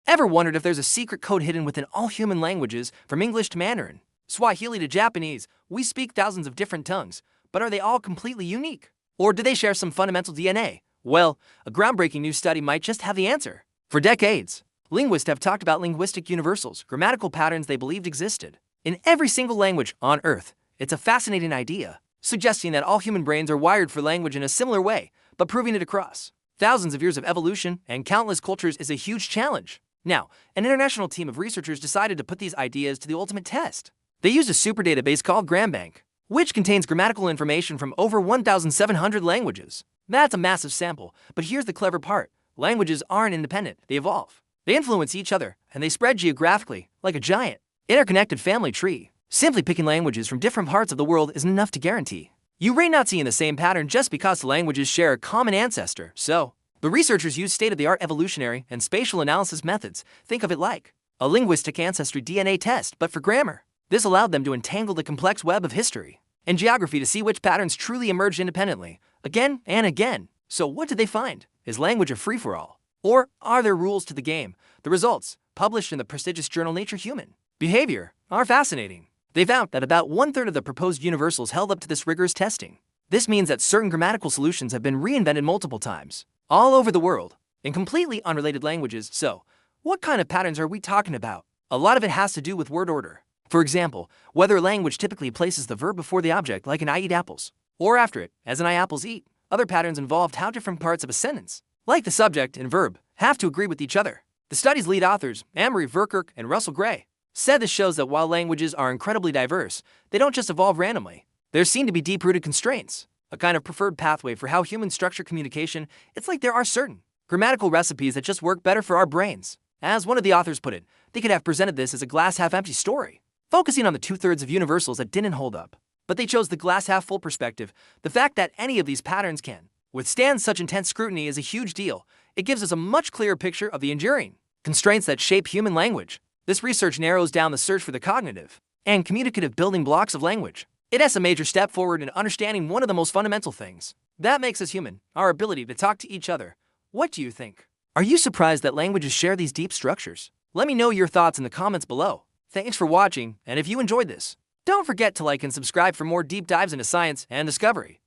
Ever wondered if there's a secret code hidden within all human languages, from English to Mandarin, Swahili to Japanese? We speak thousands of different tongues, but are they all completely unique? Or do they share some fundamental DNA? Well, a groundbreaking new study might just have the answer. For decades, linguists have talked about linguistic universals, grammatical patterns they believed existed in every single language on Earth. It's a fascinating idea, suggesting that all human brains are wired for language in a similar way, but proving it across thousands of years of evolution and countless cultures is a huge challenge. Now, an international team of researchers decided to put these ideas to the ultimate test. They used a super database called Grambank, which contains grammatical information from over 1,700 languages. That's a massive sample, but here's the clever part. Languages aren't independent, they evolve. They influence each other, and they spread geographically, like a giant, interconnected family tree. Simply picking languages from different parts of the world isn't enough to guarantee you may not see in the same pattern just because the languages share a common ancestor. So, the researchers used state-of-the-art evolutionary and spatial analysis methods. Think of it like a linguistic ancestry DNA test, but for grammar. This allowed them to entangle the complex web of history and geography to see which patterns truly emerged independently, again and again. So what did they find? Is language a free-for-all? Or are there rules to the game? The results, published in the prestigious journal Nature Human Behaviour, are fascinating. They found that about 1/3 of the proposed universals held up to this rigorous testing. This means that certain grammatical solutions have been reinvented multiple times, all over the world, in completely unrelated languages. So, what kind of patterns are we talking about? A lot of it has to do with word order. For example, whether a language typically places the verb before the object, like in I eat apples, or after it, as in I apples eat. Other patterns involved how different parts of a sentence, like the subject and verb, have to agree with each other. The study's lead authors, Amory Verkerk and Russell Gray, said this shows that while languages are incredibly diverse, they don't just evolve randomly. There seem to be deep-rooted constraints, a kind of preferred pathway for how humans structure communication. It's like there are certain grammatical recipes that just work better for our brains. As one of the authors put it, they could have presented this as a glass-half-empty story, focusing on the 2/3 of universals that didn't hold up. But they chose the glass-half-full perspective. The fact that any of these patterns can withstand such intense scrutiny is a huge deal. It gives us a much clearer picture of the enduring constraints that shape human language. This research narrows down the search for the cognitive and communicative building blocks of language. It is a major step forward in understanding one of the most fundamental things that makes us human, our ability to talk to each other. What do you think? Are you surprised that languages share these deep structures? Let me know your thoughts in the comments below. Thanks for watching, and if you enjoyed this, don't forget to like and subscribe for more deep dives into science and discovery.